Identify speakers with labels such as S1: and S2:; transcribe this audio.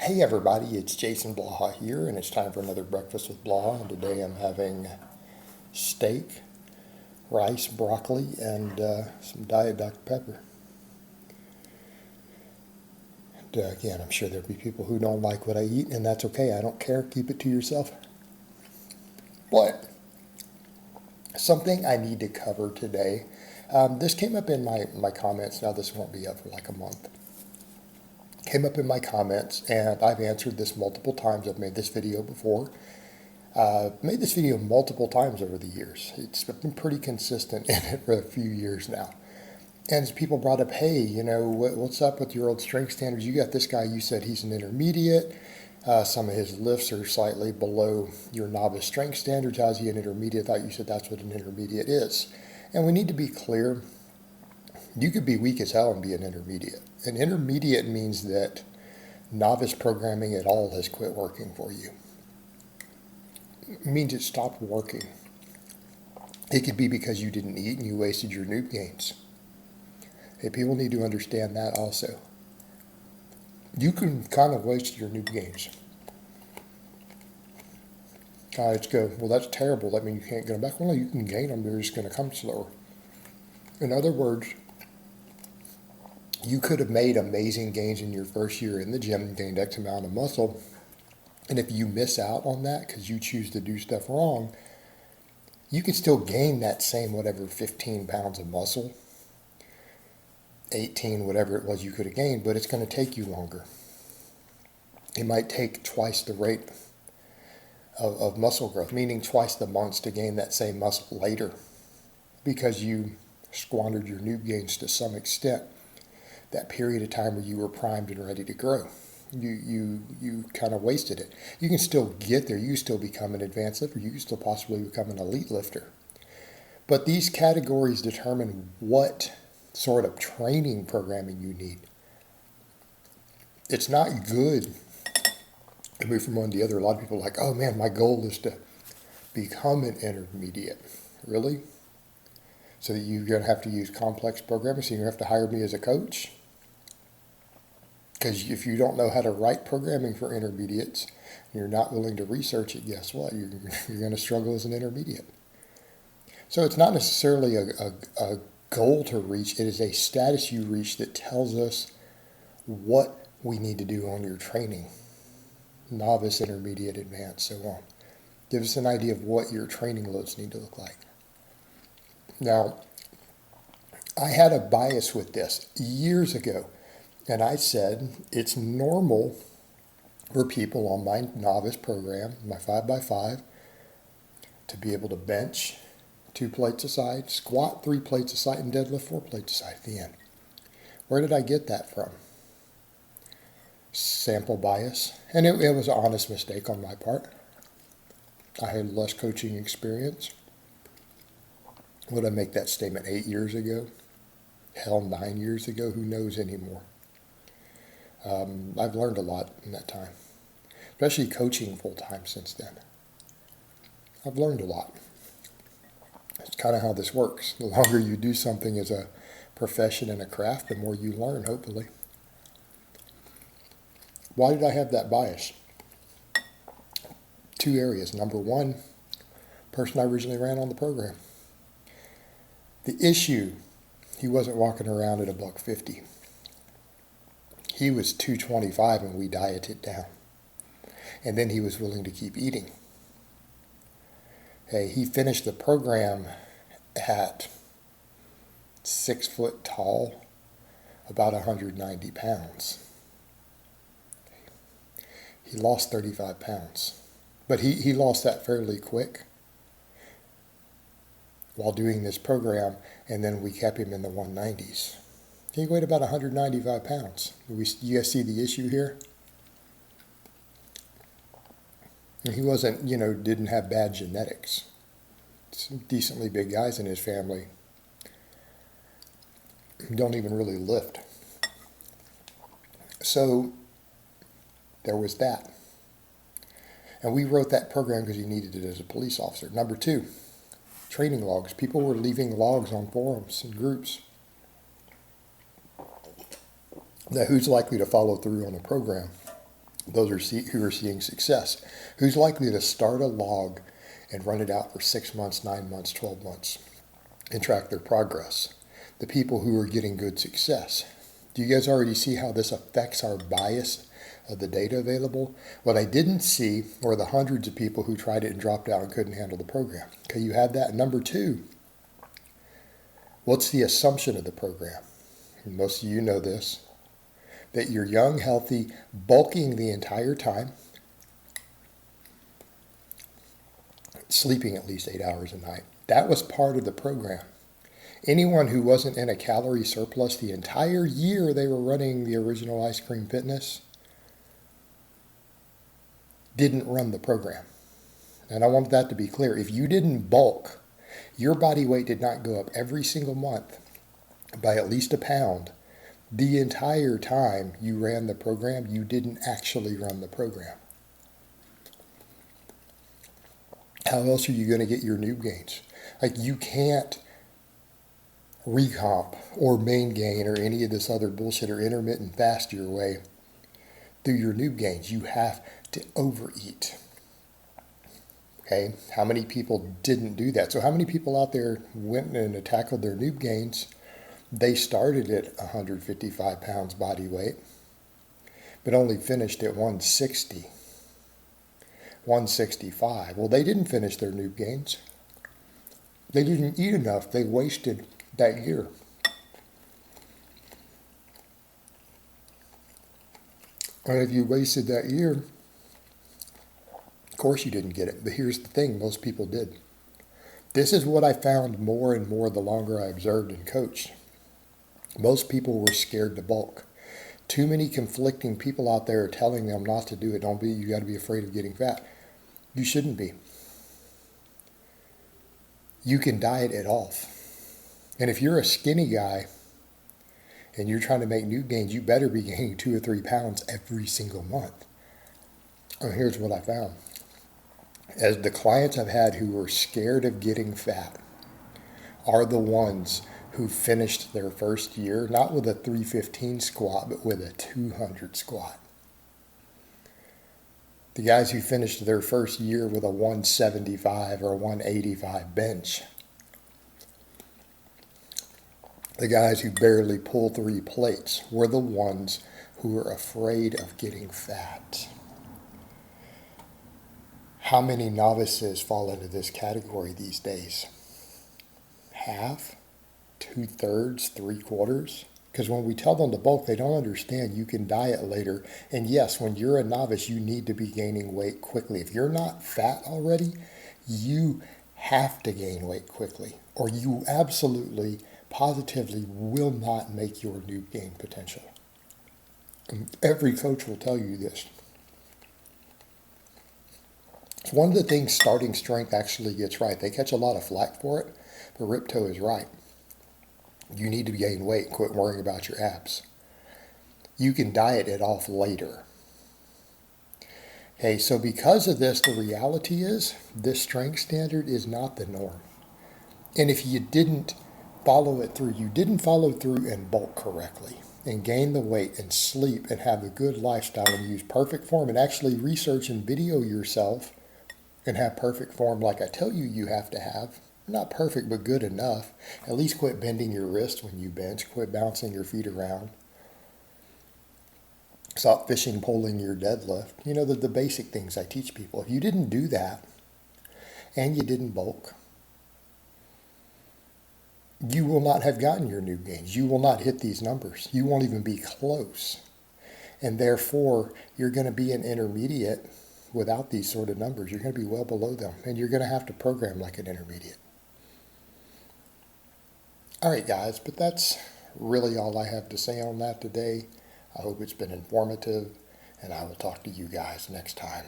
S1: Hey everybody, it's Jason Blaha here, and it's time for another Breakfast with Blaha. And today I'm having steak, rice, broccoli, and some Diet Dr. Pepper. And again, I'm sure there'll be people who don't like what I eat, and that's okay. I don't care. Keep it to yourself. But something I need to cover today. This came up in my comments. Now this won't be up for like a month. Came up in my comments, and I've answered this multiple times. I've made this video before. Made this video multiple times over the years. It's been pretty consistent in it for a few years now. And as people brought up, hey, what's up with your old strength standards? You got this guy, you said he's an intermediate. Some of his lifts are slightly below your novice strength standards. How's he an intermediate? I thought you said that's what an intermediate is. And we need to be clear. You could be weak as hell and be an intermediate. An intermediate means that novice programming at all has quit working for you. It means it stopped working. It could be because you didn't eat and you wasted your noob gains. Hey, people need to understand that also. You can kind of waste your noob gains. Guys go, well, that's terrible. That means you can't get them back. Well, no, you can gain them. They're just going to come slower. In other words, you could have made amazing gains in your first year in the gym and gained X amount of muscle. And if you miss out on that because you choose to do stuff wrong, you can still gain that same 15 pounds of muscle, 18, whatever it was you could have gained, but it's going to take you longer. It might take twice the rate of muscle growth, meaning twice the months to gain that same muscle later because you squandered your noob gains to some extent. That period of time where you were primed and ready to grow. You kind of wasted it. You can still get there. You can still become an advanced lifter. You can still possibly become an elite lifter. But these categories determine what sort of training programming you need. It's not good to move from one to the other. A lot of people are like, oh man, my goal is to become an intermediate. Really? So that you're going to have to use complex programming, so you're going to have to hire me as a coach? Because if you don't know how to write programming for intermediates, and you're not willing to research it, guess what? You're going to struggle as an intermediate. So it's not necessarily a goal to reach. It is a status you reach that tells us what we need to do on your training. Novice, intermediate, advanced, so on. Give us an idea of what your training loads need to look like. Now, I had a bias with this years ago. And I said, it's normal for people on my novice program, my 5x5, to be able to bench 2 plates aside, squat 3 plates aside, and deadlift 4 plates aside at the end. Where did I get that from? Sample bias. And it was an honest mistake on my part. I had less coaching experience. Would I make that statement 8 years ago? Hell, 9 years ago? Who knows anymore? I've learned a lot in that time, especially coaching full-time since then. I've learned a lot. It's kind of how this works. The longer you do something as a profession and a craft, the more you learn, hopefully. Why did I have that bias? 2 areas. Number one, person I originally ran on the program. The issue, he wasn't walking around at $150. He was 225 and we dieted down. And then he was willing to keep eating. Hey, he finished the program at 6 foot tall, about 190 pounds. He lost 35 pounds. But he lost that fairly quick while doing this program, and then we kept him in the 190s. He weighed about 195 pounds. You guys see the issue here? And he wasn't, didn't have bad genetics. Some decently big guys in his family don't even really lift. So there was that. And we wrote that program because he needed it as a police officer. Number 2, training logs. People were leaving logs on forums and groups. Now, who's likely to follow through on a program Those who are seeing success. Who's likely to start a log and run it out for 6 months, 9 months, 12 months and track their progress? The people who are getting good success. Do you guys already see how this affects our bias of the data available? What I didn't see were the hundreds of people who tried it and dropped out and couldn't handle the program. Okay, you had that. Number two, what's the assumption of the program? And most of you know this, that you're young, healthy, bulking the entire time, sleeping at least 8 hours a night. That was part of the program. Anyone who wasn't in a calorie surplus the entire year they were running the original Ice Cream Fitness didn't run the program. And I want that to be clear. If you didn't bulk, your body weight did not go up every single month by at least a pound. The entire time you ran the program, you didn't actually run the program. How else are you going to get your noob gains? Like, you can't recomp or main gain or any of this other bullshit or intermittent fast your way through your noob gains. You have to overeat. Okay, how many people didn't do that? So how many people out there went and tackled their noob gains? They started at 155 pounds body weight, but only finished at 160, 165. Well, they didn't finish their noob gains. They didn't eat enough. They wasted that year. And if you wasted that year, of course you didn't get it. But here's the thing, most people did. This is what I found more and more the longer I observed and coached. Most people were scared to bulk. Too many conflicting people out there are telling them not to do it. You got to be afraid of getting fat. You shouldn't be. You can diet it off. And if you're a skinny guy and you're trying to make new gains, you better be gaining 2 or 3 pounds every single month. And here's what I found. As the clients I've had who were scared of getting fat are the ones who finished their first year, not with a 315 squat, but with a 200 squat. The guys who finished their first year with a 175 or a 185 bench. The guys who barely pull 3 plates were the ones who were afraid of getting fat. How many novices fall into this category these days? Half? 2/3, 3/4? Because when we tell them to bulk, they don't understand you can diet later. And yes, when you're a novice, you need to be gaining weight quickly. If you're not fat already, you have to gain weight quickly, or you absolutely, positively will not make your new gain potential. And every coach will tell you this. It's one of the things starting strength actually gets right. They catch a lot of flack for it, but Ripto is right. You need to gain weight. Quit worrying about your abs. You can diet it off later. Okay, so because of this, the reality is this strength standard is not the norm. And if you didn't follow it through, you didn't follow through and bulk correctly and gain the weight and sleep and have a good lifestyle and use perfect form and actually research and video yourself and have perfect form like I tell you you have to have. Not perfect, but good enough. At least quit bending your wrist when you bench. Quit bouncing your feet around. Stop fishing poling your deadlift. You know, the basic things I teach people. If you didn't do that and you didn't bulk, you will not have gotten your new gains. You will not hit these numbers. You won't even be close. And therefore, you're going to be an intermediate without these sort of numbers. You're going to be well below them. And you're going to have to program like an intermediate. All right, guys, but that's really all I have to say on that today. I hope it's been informative, and I will talk to you guys next time.